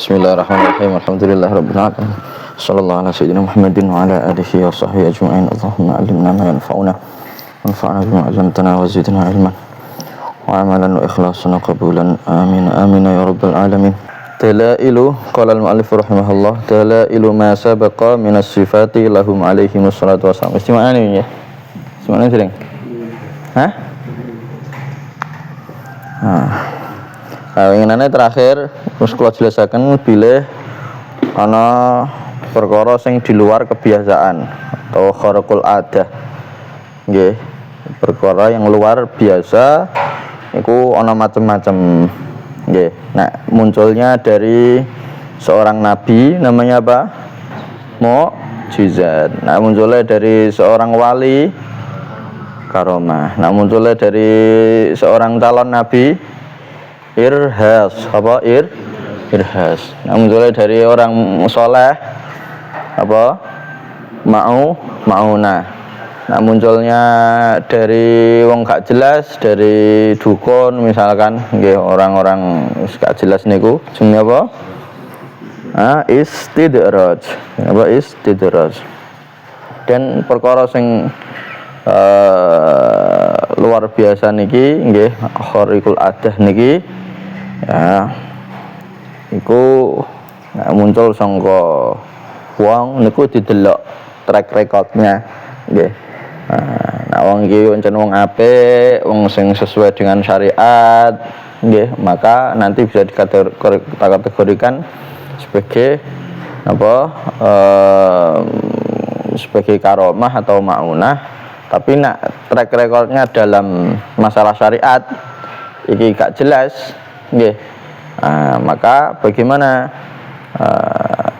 Bismillahirrahmanirrahim. Alhamdulillahirabbil alamin. Shallallahu ala sayyidina Muhammadin wa ala alihi wa sahbihi ajma'in. Allahumma 'allimna ma yanfa'una wanfa'na bima 'allamtana wa zidna 'ilman wa 'amalan wa ikhlasan wa qabulan. Amin amin ya rabbal alamin. Dalailu qala al-mu'allif rahimahullah, dalailu ma sabaqa min as-sifati lahum alaihi wassalatu wassalam. Istima'an ini ya. Istima'an sering. Hah? Inginannya terakhir terus kalau jelasakan bilih ana perkara sing di luar kebiasaan atau kharqul adah. Nggih, perkara yang luar biasa iku ana macam-macam. Nggih. Nah, munculnya dari seorang nabi namanya apa? Mukjizat. Nah, munculnya dari seorang wali karomah. Nah, munculnya dari seorang calon nabi irhas. Apa? Irhas. Nah, munculnya dari orang soleh apa? Mauna. Nah, munculnya dari wong gak jelas, dari dukun misalkan, nggih, orang-orang gak jelas niku jenenge apa? Istidraj. Apa istidraj? Dan perkara sing luar biasa niki nggih, khariqul adah niki ya iku muncul sangka wong niku didelok track recordnya nggih. Nah, wong iki pancen wong apik, wong sing sesuai dengan syariat nggih, maka nanti bisa dikategorikan sebagai apa? Sebagai karomah atau maunah. Tapi nak track recordnya dalam masalah syariat iki gak jelas nggih. Maka bagaimana?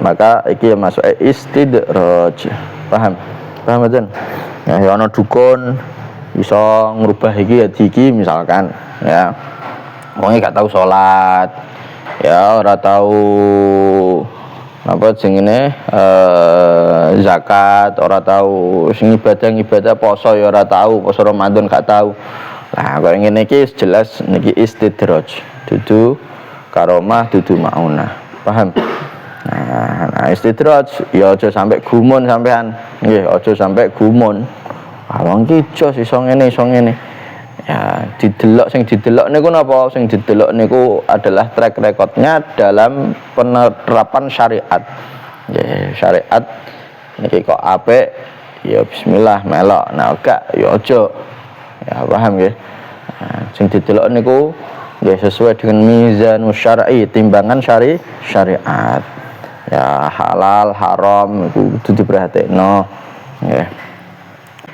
Maka iki masuk istidraj. Paham betul? Ya, ana dukun bisa ngrubah iki iki misalkan ya. Wong gak tahu salat. Ya, ora tahu apa jenenge zakat, ora tahu sing ibadah poso ya ora tahu, poso Ramadan gak tahu. Lah kok ngene iki jelas niki istidraj, dudu karomah, dudu maunah. Paham? Nah, istidraj ya aja sampai gumun sampean. Nggih, aja sampai gumun. Wong iki jos iso ngene. Ya, sing didelok niku napa? Sing didelok niku adalah track recordnya dalam penerapan syariat. Ya, syariat niki kok apik, ya bismillah melok. Nah, gak ya aja. Ya paham nggih. Nah, sing didelok niku nggih sesuai dengan mizanus syar'i, timbangan syariat. Ya halal, haram iku kudu diperhatekno. Nggih.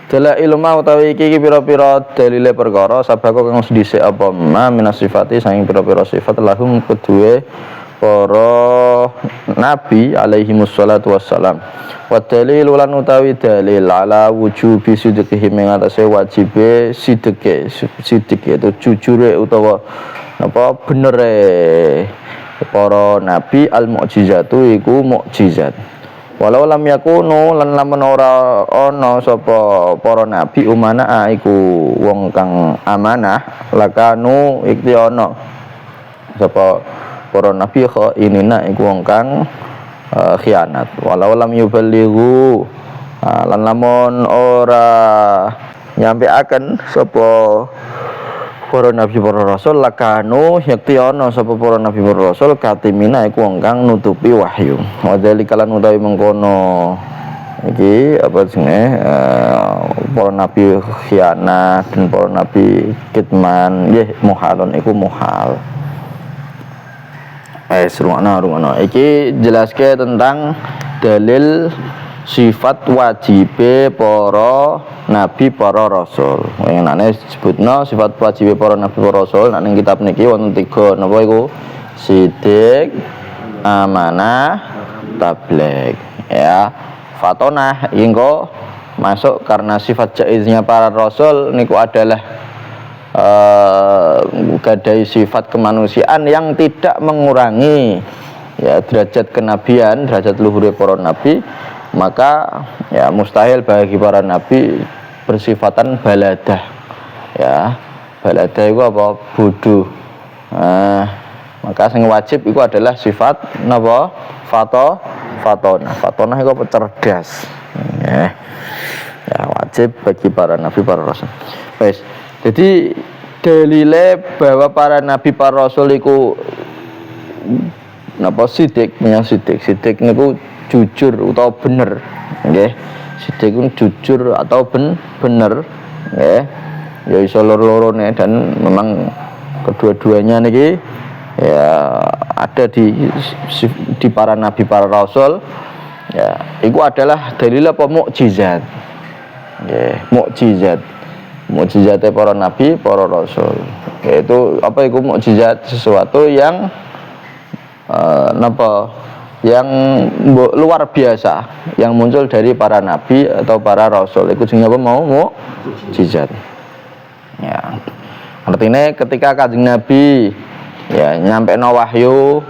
Dalail ma utawi iki pira-pira dalile perkara sabako kang dhisik apa ma minasifati saking pira-pira sifat lahum kedue para nabi alaihi wassalatu wassalam. Wa dalil lan utawi dalil ala wujubi sidqihi ing atase wajibe sidqe itu jujure utawa napa benere para nabi al mukjizatu iku mukjizat. Walau lam yakunu lan lamun ora ana sapa para nabi umana iku wong kang amanah lakanu iki ana sapa para nabi inina iku wong kang khianat. Walau lam yuballighu lan lamun ora nyampeaken sapa para nabi para rasul lakanu yakti ana sapa para nabi para rasul katimina iku wong kang nutupi wahyu. Wadali kalan utawi mengkono iki apa jenenge para nabi khianat dan para nabi kitman nggih muhalun iku muhal. Rungokno iki jelaske tentang dalil sifat wajibe para nabi para rasul. Ngene disebutno sifat wajibe para nabi para rasul nek ning kitab niki wonten 3 napa iku? Sidik, amanah, tabligh. Ya. Fatonah ingko masuk karena sifat jaiznya para rasul niku adalah gadai sifat kemanusiaan yang tidak mengurangi ya derajat kenabian, derajat luhur para nabi. Maka ya mustahil bagi para nabi bersifatan baladah. Ya, baladah itu apa? Bodoh. Maka sing wajib itu adalah sifat napa? Fatonah itu apa? Cerdas. Ya wajib bagi para nabi para rasul. Wes. Jadi dalile bahwa para nabi para rasul itu napa sidik niku jujur atau bener, nggih. Sidik itu jujur atau bener, nggih. Ya iso loro-lorone dan memang kedua-duanya niki ya ada di para nabi para rasul. Ya, itu adalah dalil apa? Mukjizat. Nggih, mukjizatnya para nabi, para rasul. Yaitu apa itu mukjizat? Sesuatu yang yang luar biasa yang muncul dari para nabi atau para rasul. Itu jenenge apa? Mukjizat. Ya. Artinya ketika Kanjeng Nabi ya nyampekno wahyu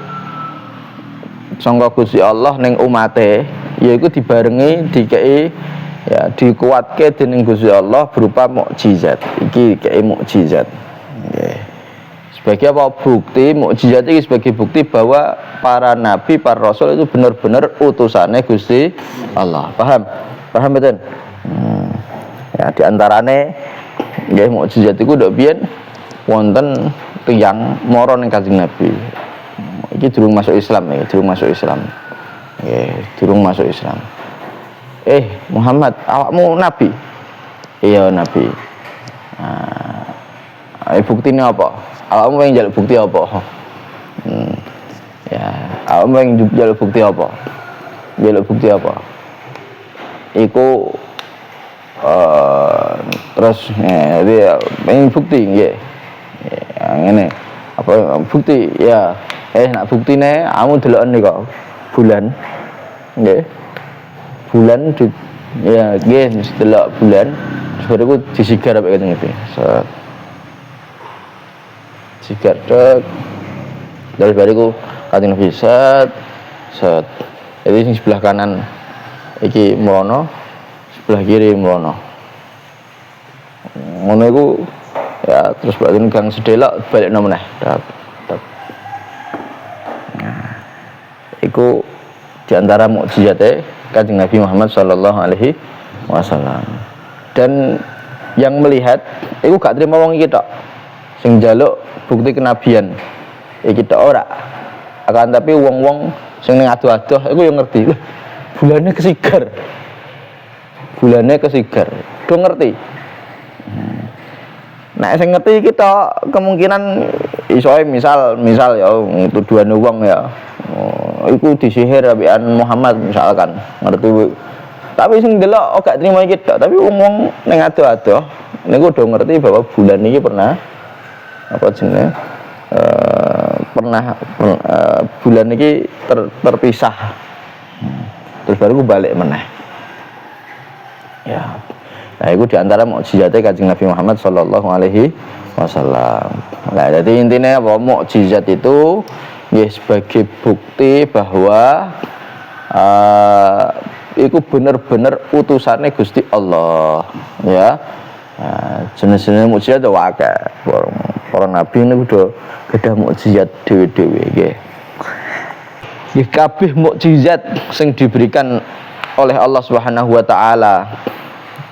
sangka Gusti Allah ning umate, yaiku dibarengi dikei ya dikuatke dening Gusti Allah berupa mukjizat. Iki kei mukjizat. Nggih. Sebagai apa? Bukti mukjizat iki sebagai bukti bahwa para nabi, para rasul itu benar-benar utusane Gusti Allah. Paham? Paham betul? Ya diantarane nggih mukjizat iku ndok biyen wonten tiyang mara ning Kanjeng Nabi. Iki durung masuk Islam ya, durung masuk Islam. Durung masuk Islam. Muhammad, awakmu nabi? Iya nabi. Buktine apa? Awakmu pengen njaluk bukti apa? Ya, awakmu pengen njaluk bukti apa? Njaluk bukti apa? Iku terus dia pengen bukti nggih. Ngene. Apa bukti? Ya. Nak buktine kamu deloken kok bulan. Nggih. Bulan ya nggih delok bulan. Sebab iku disigar apa Kanjeng Nabi. Sigar tek. Dari bariku Kanjeng Nabi set. Jadi sing sebelah kanan iki mrono, sebelah kiri mrono. Ngono iku ya terus berarti gang sedelok balik meneh. Iku diantara mukjizate Kanjeng Nabi Muhammad sallallahu alaihi wasallam. Dan yang melihat iku gak terima wong iki tok. Sing njaluk bukti kenabian iki tok ora. Akan tapi wong-wong sing ning adoh-adoh iku yo ngerti. Bulane kesigar. Do ngerti. Nah, sing ngerti kita kemungkinan isoe misal ya tuduhan wong ya. Iku disihir abian Muhammad misalkan ngerti. Tapi sing delok gak trimo iki tok, tapi wong ning ado-ado niku udah ngerti bahwa bulan ini pernah apa jenenge bulan ini terpisah. Terus baru balik meneh. Ya. Nah, itu diantara mukjizatnya Kanjeng Nabi Muhammad sallallahu alaihi wasallam. Nah, jadi intinya apa? Mukjizat itu ya sebagai bukti bahwa itu benar-benar utusannya Gusti Allah, ya. Jenis-jenis mukjizat itu wae. Para nabi ini udah gadah mukjizat dewe-dewe nggih. Nggih kabeh mukjizat sing diberikan oleh Allah Subhanahu wa taala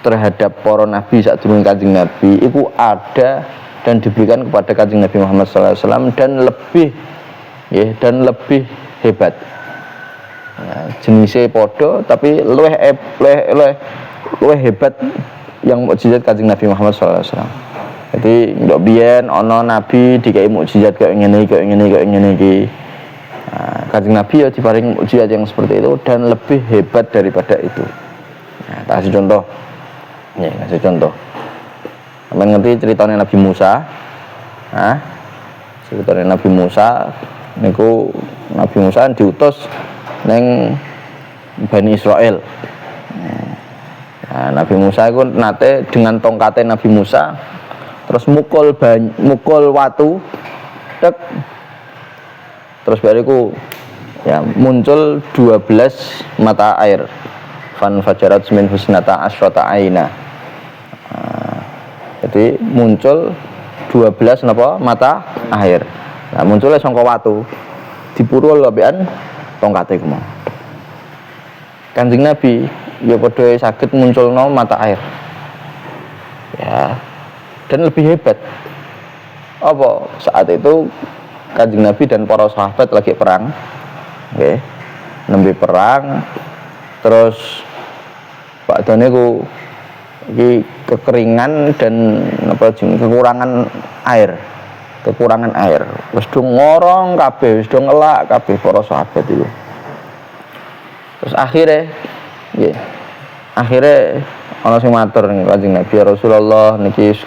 terhadap para nabi saat turun Kanjeng Nabi itu ada dan diberikan kepada Kanjeng Nabi Muhammad SAW dan lebih hebat. Jenisnya podo tapi luwih hebat yang mukjizat Kanjeng Nabi Muhammad SAW. Jadi ndok biyen ana nabi dikai mukjizat kayak ngene iki. Kanjeng Nabi ya diparing mukjizat yang seperti itu dan lebih hebat daripada itu. Nah, tak kasih contoh. Ya, kasih contoh. Sampeyan ngerti ceritanya Nabi Musa? Ceritanya Nabi Musa niku Nabi Musa diutus neng Bani Israel. Nah, Nabi Musa itu nate dengan tongkatnya Nabi Musa terus mukul watu tek, terus bariku ya muncul 12 mata air fan fajarat min husnata asyrata aina. Jadi muncul 12 mata air. Nah, munculnya sangka watu. Dipurul ambekan tongkate ku mau. Kanjeng Nabi ya padha saged munculno mata air. Ya. Dan lebih hebat. Apa? Saat itu Kanjeng Nabi dan para sahabat lagi perang. Nggih. Nembe perang terus badane ku iki kekeringan dan apa jeneng kekurangan air wis do ngorong kabeh, wis do ngelak kabeh para sahabat itu. Terus akhirnya ana sing matur ning Kanjeng Nabi, Rasulullah niki wis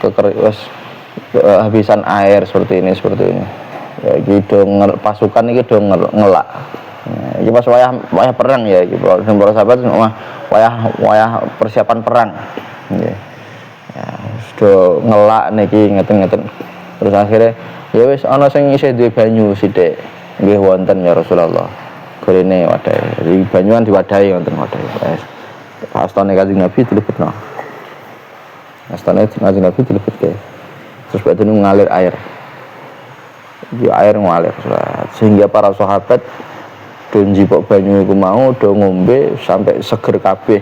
kehabisan air seperti ini. Ya iki do pasukan iki do ngelak. Iki pas wayah perang ya iki para sahabat wayah persiapan perang. Nggih. Ya, sudah ngelak niki ngeten-ngeten. Terus akhirnya ya wis ana sing isih duwe banyu sithik. Nggih wonten ya Rasulullah. Gorene wadah. Jadi banyuan diwadahi wonten wadah. Wis. Astane Kanjeng Nabi dilebetno. Astane Kanjeng Nabi dilebetke. Terus badane ngalir air. Ya air ngalir sehingga para sahabat do njipuk banyu iku mau do ngombe sampai seger kabeh.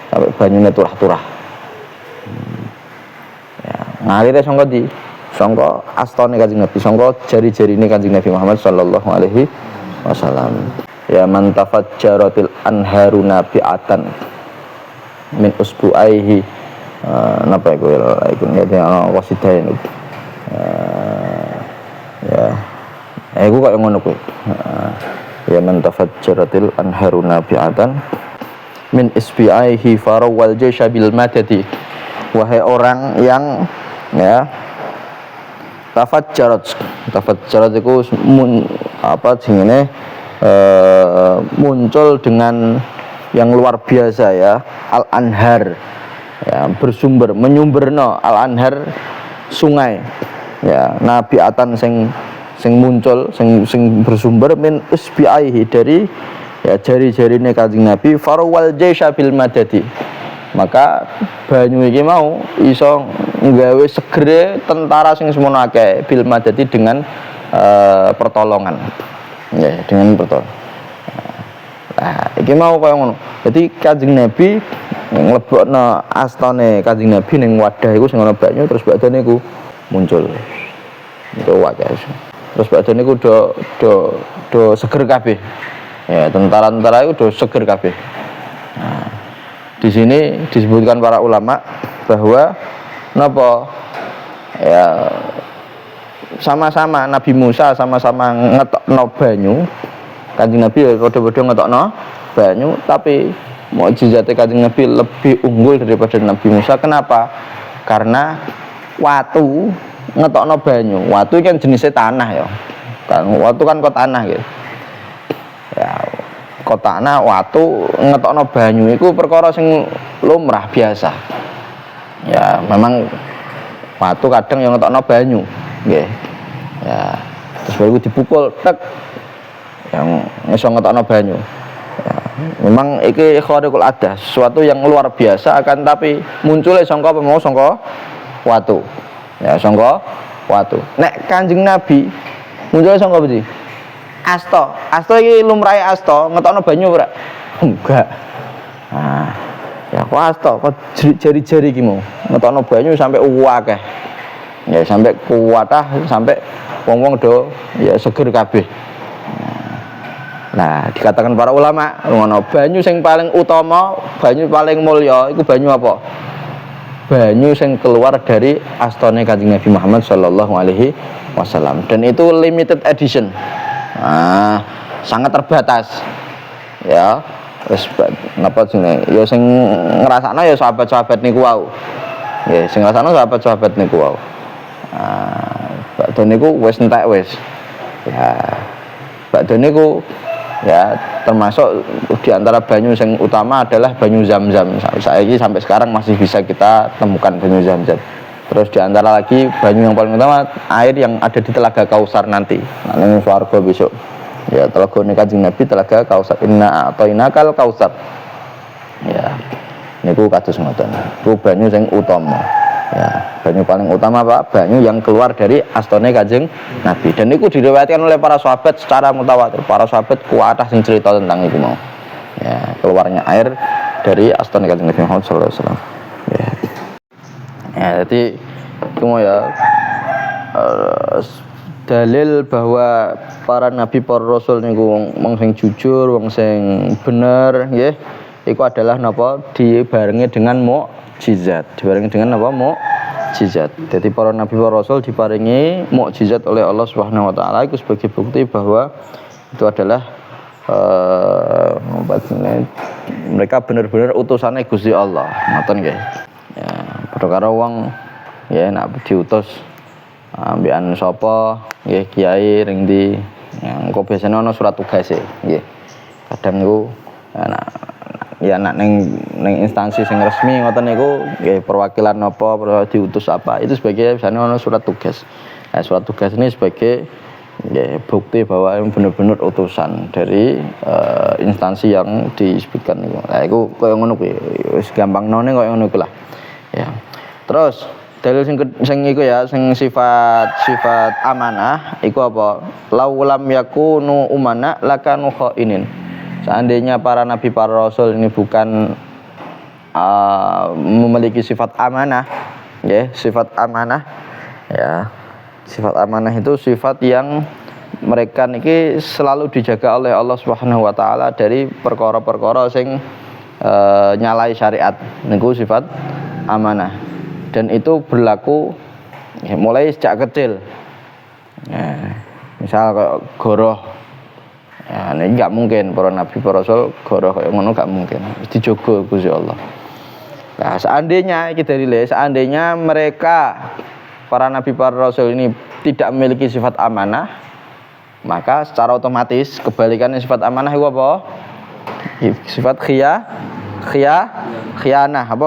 Sampai banyune turah-turah. Ya, ngalire sangka ndi? Sangka astane Kanjeng Nabi, sangka jari-jarine Kanjeng Nabi Muhammad sallallahu alaihi wasallam. Ya man tafajjaratil anharu nabi'atan min usbu'aihi napa iku ngene ana qasidah ini. Iku kok ngono kuwi. Ya man tafajjaratil anharu nabi'atan min isbi'aihi farawal jaysha bil madadi. Wahai orang yang ya tafajjarat itu apa jenenge muncul dengan yang luar biasa ya, al anhar ya, bersumber menyumberno al anhar sungai ya, nabiatan sing muncul sing bersumber min usbiaihi dari ya jari-jarine Kanjeng Nabi farwal jaysha bil madadi. Maka banyu iki mau iso nggawe segere tentara sing semono akeh bil madadi dengan pertolongan. Ya, dengan pertolongan. Nah, iki mau kaya ngono. Jadi Kanjeng Nabi nglebokno astane Kanjeng Nabi ning wadah iku sing ana banyu terus badane iku muncul. Itu wae. Terus badane iku do seger kabeh. Ya, tentara-tentara itu do seger kabeh. Nah, di sini disebutkan para ulama bahwa napa ya sama-sama Nabi Musa sama-sama ngetokno banyu, Kanjeng Nabi padha-padha ngetokno banyu, tapi mukjizate Kanjeng Nabi lebih unggul daripada Nabi Musa. Kenapa? Karena watu ngetokno banyu. Watu kan jenisnya tanah ya. Kan watu kan kok tanah gitu. Ya, kok tanah watu ngetokno banyu iku perkara sing lumrah biasa. Ya, memang watu kadang yang ngetokno banyu, nggih. Ya, terus baru dipukul tek yang iso ngetokno banyu. Ya, memang iki khariqul adah, sesuatu yang luar biasa akan tapi munculnya sangka apa mau sangka watu. Ya, sangka watu. Nek Kanjeng Nabi munculnya sangka apa sih? Asta iki lumrahe asta ngetokno banyu ora? Enggak. Nah, ya kok asta kok jari-jari iki mau ngetokno banyu sampai akeh. Ya sampai kuwatah sampai wong-wong do ya seger kabeh. Nah, dikatakan para ulama, ngono banyu sing paling utama, banyu paling mulya iku banyu apa? Banyu sing keluar dari astane Kanjeng Nabi Muhammad sallallahu alaihi wasallam, dan itu limited edition. Nah, sangat terbatas. Ya, wis napa jenenge? Ya sing ngrasakno ya sahabat-sahabat niku wau. Nggih, sing ngrasakno sahabat-sahabat niku wau. Bakdo niku wis entek wis. Ya, bakdo niku ya termasuk di antara banyu yang utama adalah banyu Zam-Zam. Saiki sampai sekarang masih bisa kita temukan banyu Zam-Zam. Terus di antara lagi banyu yang paling utama air yang ada di Telaga Kausar nanti. Nang swarga besok. Ya, telagane Kanjeng Nabi Telaga Kausar. Inna a'tainakal kausar. Ya. Niku kados ngoten. Iku banyu sing utama. Ya, banyu paling utama apa? Banyu yang keluar dari astone Kanjeng Nabi. Dan itu diriwayatkan oleh para sahabat secara mutawatir. Para sahabat kuatah sing cerita tentang itu mau. Ya, keluarnya air dari astone Kanjeng Nabi Muhammad sallallahu alaihi wasallam. Ya. Ya, jadi itu mau ya dalil bahwa para nabi para rasul niku wong sing jujur, wong sing bener nggih. Iku adalah napa dibarengi dengan mukjizat. Dibarengi dengan apa? Mukjizat. Jadi para nabi para rasul diparingi mukjizat oleh Allah Subhanahu wa taala itu sebagai bukti bahwa itu adalah mereka benar-benar utusannya Gusti Allah. Ngoten nggih. Ya, perkara wong ya nek diutus ambekan sapa nggih kiai ring ndi. Yang kok biasane ana surat tugas nggih. Kadang niku ya nak neng instansi sing resmi ngoten niku nggih perwakilan apa diutus apa itu sebagai misalnya ono surat tugas. Nah, surat tugas ini sebagai nggih bukti bahwa benar-benar utusan dari instansi yang disebutkan niku. Nah, iku koyo ngono kuwi wis gampang none koyo ngono iku lah. Ya. Terus dalil sing iku ya sing sifat amanah iku apa? Laulam yakunu umana lakanu khainin. Seandainya para nabi para rasul ini bukan memiliki sifat amanah, ya sifat amanah, ya sifat amanah itu sifat yang mereka niki selalu dijaga oleh Allah Subhanahu Wa Taala dari perkara-perkara sing nyalai syariat, niku sifat amanah dan itu berlaku ya, mulai sejak kecil, ya, misal kayak goroh. Ya, ini nggak mungkin para nabi para rasul goroh kayak ngono nggak mungkin. Mesti dijogo Gusti Allah. Nah, seandainya mereka para nabi para rasul ini tidak memiliki sifat amanah, maka secara otomatis kebalikannya sifat amanah itu apa? Sifat khianah. Apa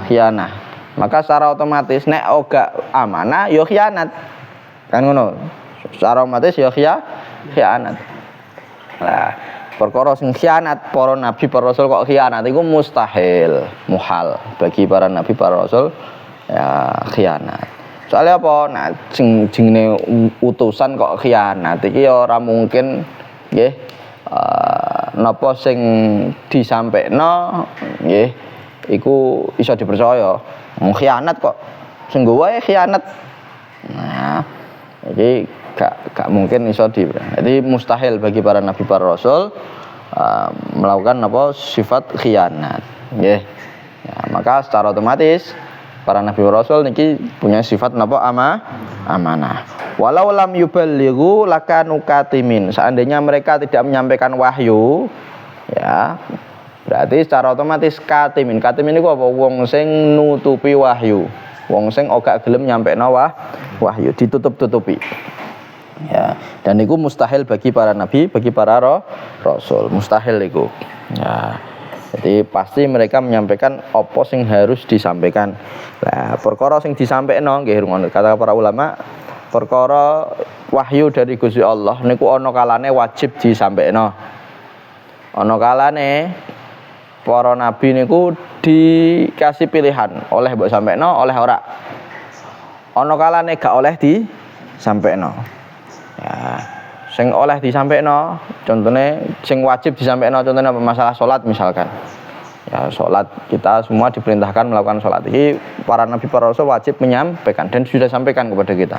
khianah? Maka secara otomatis nek oga amanah yo khianat. Kan ngono. Secara otomatis yo khianat. Nah, perkara sing khianat para nabi para rasul kok khianat iku mustahil, muhal bagi para nabi para rasul ya khianat. Soalnya apa? Nah, jenenge utusan kok khianat iki ora mungkin nggih napa sing disampekno nggih iku iso dipercaya. Wong khianat kok sing wae khianat. Nah, iki gak mungkin iso jadi mustahil bagi para nabi para rasul melakukan apa sifat khianat nggih ya, maka secara otomatis para nabi para rasul niki punya sifat napa amanah walau lam yuballighu lakanu katimin seandainya mereka tidak menyampaikan wahyu ya berarti secara otomatis katimin niku apa wong sing nutupi wahyu wong sing ora gelem nyampekno wahyu ditutup-tutupi. Ya, dan itu mustahil bagi para nabi, bagi para rasul, mustahil itu. Ya, jadi pasti mereka menyampaikan apa sing harus disampaikan. Lah, perkara sing disampaikno nggih ngono kata para ulama, perkara wahyu dari Gusti Allah niku ana kalane wajib disampaikno. Ana kalane para nabi niku dikasih pilihan, oleh mbok sampaikno, oleh ora. Ana kalane gak oleh disampaikno. Ya, sing oleh disampaikno, contohnya sing wajib disampaikno contohnya masalah salat misalkan. Ya, salat kita semua diperintahkan melakukan salat. Ini para nabi para rasul wajib menyampaikan dan sudah sampaikan kepada kita.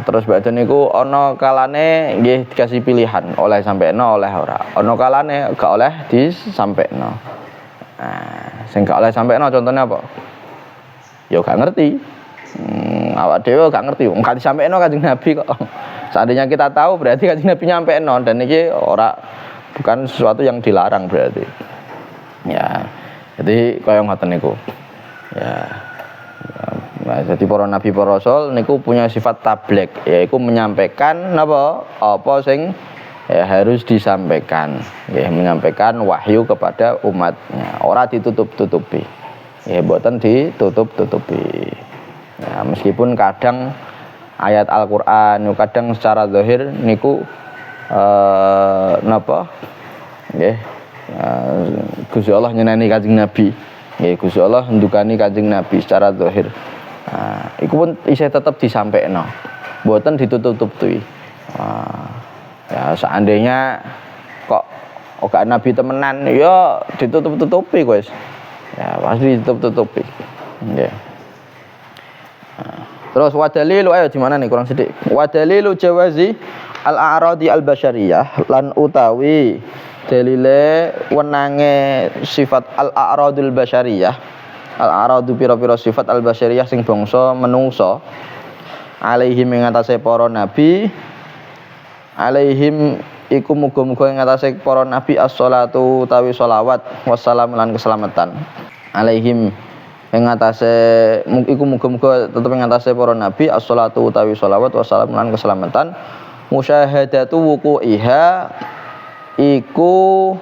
Terus badan niku ana kalane nggih dikasih pilihan, oleh sampaikno oleh ora. Ana kalane gak oleh disampaikno. Sing gak oleh sampaikno contohnya apa? Ya gak ngerti. Awak dhewe gak ngerti wong gak disampaikno Kanjeng Nabi kok. Seandainya kita tahu berarti Kanjeng Nabi nyampeikno dan iki bukan sesuatu yang dilarang berarti. Ya. Jadi kaya ngoten niku. Ya. Nah, jadi para nabi para rasul niku punya sifat tabligh yaitu menyampaikan apa sing ya harus disampaikan. Ya, menyampaikan wahyu kepada umatnya. Ora ditutup-tutupi. Ya mboten ditutup-tutupi. Ya, meskipun kadang ayat Al-Qur'an kadang secara zahir niku napa nggih Gusti Allah nyeneni Kanjeng Nabi Nggih Gusti Allah ndukani Kanjeng Nabi secara zahir. Nah, iku pun isih tetep disampaikno. Mboten ditutup-tutupi. Ya seandainya kok gak Nabi temenan ya ditutup-tutupi wis. Ya pasti ditutup-tutupi. Nggih. Terus wadalilu ayo di mana nih kurang sedikit. Wadalilu jawazi al-a'radi al-basyariyah lan utawi dalile wenange sifat al-a'radul basyariyah. Al-a'radu pira-pira sifat al-basyariyah sing bangsa menungso. Alaihim ing atase para nabi. Alaihim iku muga-muga ing atase para nabi as-shalatu utawi sholawat wassalam lan keselamatan. Alaihim ing atase iku muga-muga tetep ing atase para nabi as-shalatu utawi sholawat wassalam lan keselamatan. Musyahadatu wuqu'iha iku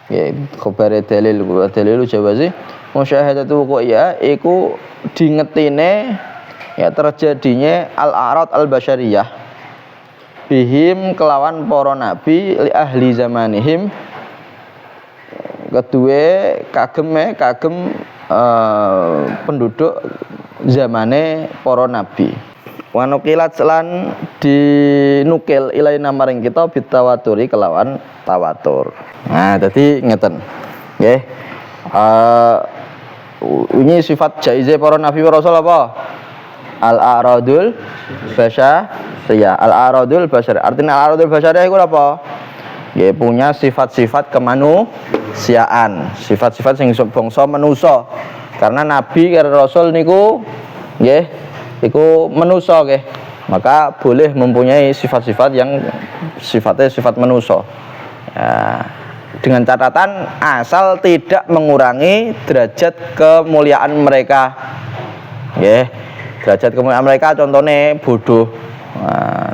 ya khabare dalil jawazi musyahadatu wuqu'iha iku dingetine ya terjadinya al-a'rad al-basyariyah bihim kelawan para nabi li ahli zamanihim kedue kagem penduduk zamane para nabi. Wa nukilat lan dinukil ilaina maring kita bitawaturi kelawan tawatur. Nah, dadi ngeten. Nggih. Ini sifat jaize para nabi wa rasul apa? Al-a'radul basyariyah. Al-a'radul basyariyah. Artinya al-a'radul basyariyah iku apa? Nggih, punya sifat-sifat kemanusiaan, sifat-sifat sing bangsa manusa. Karena nabi karo rasul niku nggih iku manusa nggih. Maka boleh mempunyai sifat-sifat yang sifatnya sifat manusa. Ya, dengan catatan asal tidak mengurangi derajat kemuliaan mereka. Nggih. Derajat kemuliaan mereka contohnya bodoh.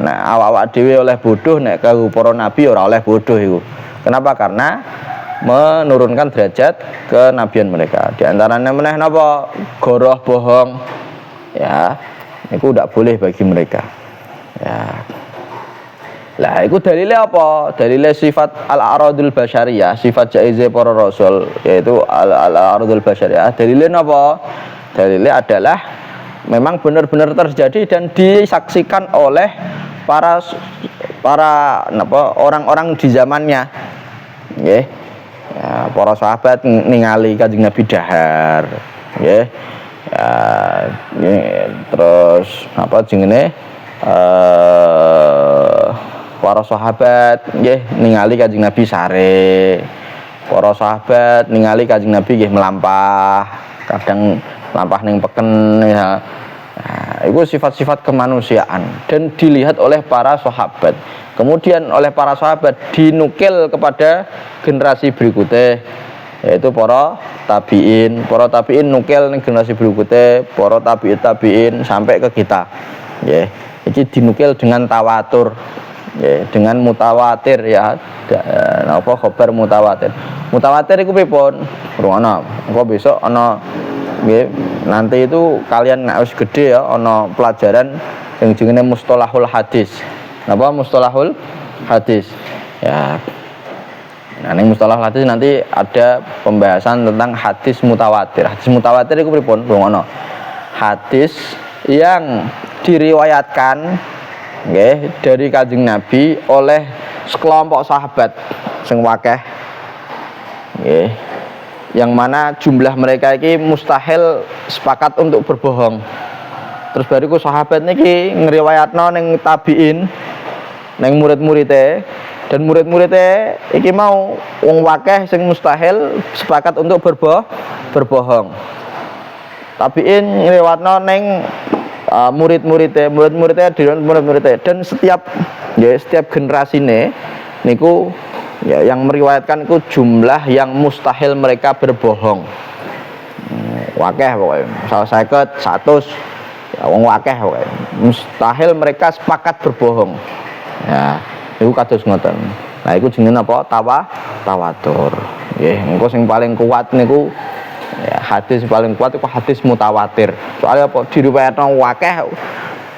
Nah, awak-awak dhewe oleh bodoh nek karo para nabi ora oleh bodoh iku. Kenapa? Karena menurunkan derajat kenabian mereka. Di antaranya meneh napa? Goroh bohong. Ya, itu tidak boleh bagi mereka. Ya. Lah, itu dalilnya apa? Dalilnya sifat al-a'radul basyariyah, sifat jaize para rasul, yaitu al-a'radul basyariyah. Dalilnya apa? Dalilnya adalah memang benar-benar terjadi dan disaksikan oleh para orang-orang di zamannya. Nggih. Ya, para sahabat ningali Kanjeng Nabi dahar, nggih. Ya, terus apa jenenge para sahabat nggih ningali Kanjeng Nabi sare. Para sahabat ningali Kanjeng Nabi nggih melampah, kadang melampah ning peken ya. Nah, itu sifat-sifat kemanusiaan dan dilihat oleh para sahabat. Kemudian oleh para sahabat dinukil kepada generasi berikutnya, yaitu para tabiin. Para tabiin nukil ning generasi berikutnya, para tabiin sampai ke kita. Nggih. Iki dinukil dengan tawatur. Nggih, dengan mutawatir ya. Napa khabar mutawatir. Mutawatir iku pripun? Rungono. Engko besok ana nggih nanti itu kalian nek wis gede ya ana pelajaran yang jenenge mustalahul hadis. Napa mustalahul hadis? Ya. Nah, ning mustalahul hadis nanti ada pembahasan tentang hadis mutawatir. Hadis mutawatir iku pripun? Ngono. Hadis yang diriwayatkan nggih dari Kanjeng Nabi oleh sekelompok sahabat sing akeh. Nggih. Yang mana jumlah mereka ini mustahil sepakat untuk berbohong. Terus bariku sahabat niki ngriwayatno ning tabiin, ning murid-muride, dan murid-muride iki mau wong wakeh sing mustahil sepakat untuk berbohong. Tabiin ngriwayatno ning murid-muride dan setiap generasine niku ya, yang meriwayatkan itu jumlah yang mustahil mereka berbohong. Wakeh pokoknya, misal 50, 100, ya wong wakeh pokoknya. Mustahil mereka sepakat berbohong. Ya, itu kados ngoten. Nah, itu jenenge apa? Tawatur. Nggih, engko sing paling kuat niku ya, hadis paling kuat itu hadis mutawatir. Soalnya apa? Diriwayatno wakeh.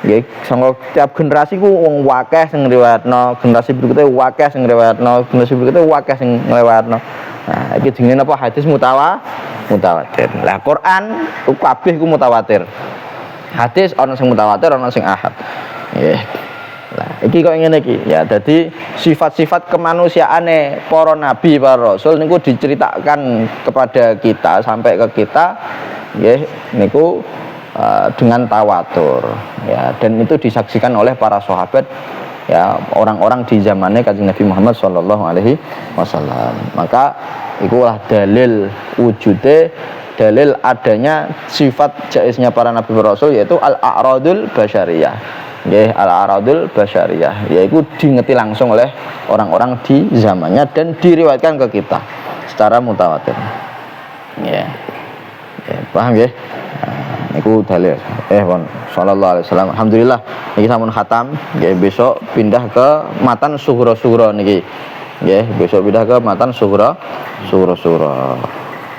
Nggih, sangka tiap generasi ku wong wakeh sing ngriwayatno, generasi berikutnya wakeh sing ngriwayatno, generasi berikutnya wakeh sing ngriwayatno. Nah, iki jenenge apa? Hadis mutawatir. Lah Quran kabeh ku mutawatir. Hadis ana sing mutawatir, ana sing ahad. Nggih. Lah iki kok ngene iki. Ya dadi sifat-sifat kemanusiaane para nabi, para rasul niku diceritakan kepada kita sampai ke kita nggih niku dengan tawatur ya, dan itu disaksikan oleh para sahabat ya, orang-orang di zamannya Kanjeng Nabi Muhammad sallallahu alaihi wasallam. Maka itulah dalil wujude, dalil adanya sifat jaiznya para nabi rasul, yaitu al-a'radul basyariyah. Nggih, al-a'radul basyariyah yaitu diingeti langsung oleh orang-orang di zamannya dan diriwayatkan ke kita secara mutawatir. Ya. Paham ya? Niku dalil. Pun sallallahu alaihi wasallam. Alhamdulillah niki sampun khatam. Nggih, besok pindah ke matan sughra-sughra niki. Nggih, besok pindah ke matan sughra-sughra.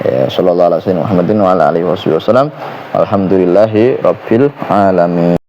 Ya, sallallahu alaihi wasallam Muhammadin wa ala alihi wasallam. Alhamdulillahi rabbil alamin.